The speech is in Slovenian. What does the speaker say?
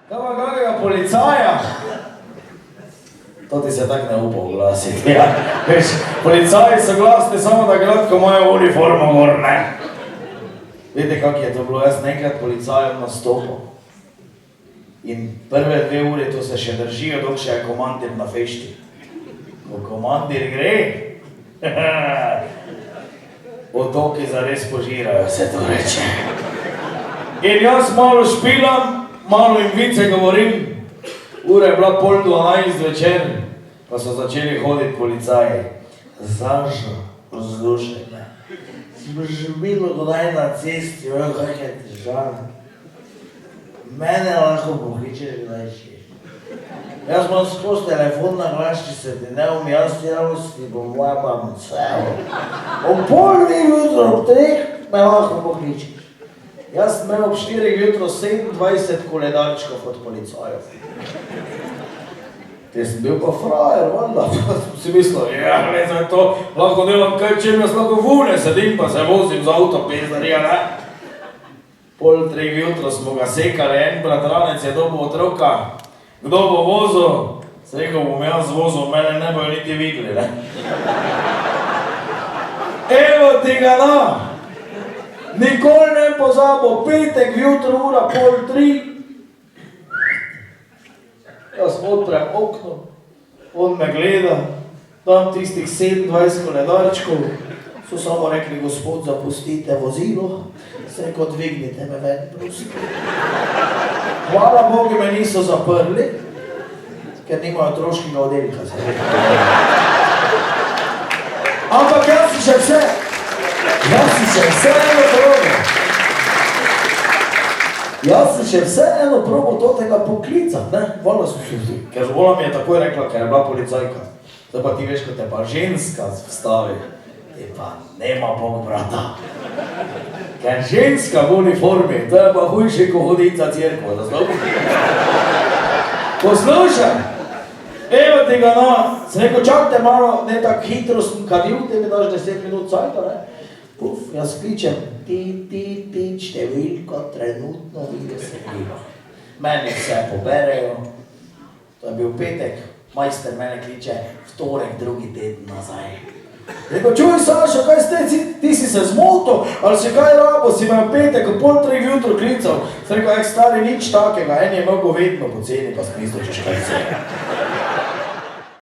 Kaj pa kakega policaja? To ti se tak ne upa oglasiti, ja. Veš, policaji so glasni samo da gladko imajo uniformo gor, ne? Vete, kak je to bilo? Jaz nekrat policajem nastopil. In prve 2 ure to se še držijo, dok še je komandir na fešti. Ko komandir gre, otoki zares požirajo, se to reče. In jaz malo špilam, malo jim vice govorim, ura je bila 11:30 zvečer, pa so začeli hoditi policaji. Zažo, vzdušaj me. Smo že bilo kdaj na cesti, kak je težava. Mene lahko pokličeš kdaj češ. Jaz imam skozi telefon na glas, če se ti ne jaz javnosti, bom labam celo. Ob 2:30 jutro, ob 3 me lahko pokličeš. Jaz sem imel ob 4 jutro 27 koledarčkov od policajev. Te sem bil pa frajer, valjda, sem si mislil, ja, ne znam to, lahko delam kaj, čem jaz lahko vune sedim, pa se vozim z avto, pezdarija, ne? 2:30 jutro smo ga sekali, en bratranec je dobil otroka, kdo bo vozil? Se rekel, bom jaz vozil, mene ne bojo niti videli, ne? Evo ti ga na! Nikoli ne pozabo, petek jutro, ura 2:30. Jaz odprem okno, on me gleda, dam tistih 27 koledarčkov, so samo rekli, gospod, zapustite vozilo, se rekel, dvignite me ven, prosim. Hvala Bogu me niso zaprli, ker nimajo otroškega oddelka, se rekel. Ampak jaz si še vseeno probal. Jaz si še vseeno probal totega poklicati, ne? Vola so še vsi. Ker vola mi je takoj rekla, ker je bila policajka. Zdaj pa ti veš, ko te pa ženska vstavi, ti pa nema Bog brata. Ker ženska v uniformi, to je pa hujše, ko hoditi za cerkvo, da znamo. Poslušaj, evo ti ga na, sem rekel, čakajte malo, ne tako hitro sem kadil, ti mi daš 10 minut cajta, ne? Puf, jaz kličem, ti, številko, trenutno vidio se kliva. Meni vse poberejo, to je bil petek, majster mene kliče, vtorek, 2. teden nazaj. Rekel, čuj Sašo, kaj ste, ti si se zmotil, ali si kaj rabo, si me v petek, ob 2:30 jutro klical. Sem rekel, stari, nič takega, en je imel govedno poceni, pa sem mislil, češ kaj se.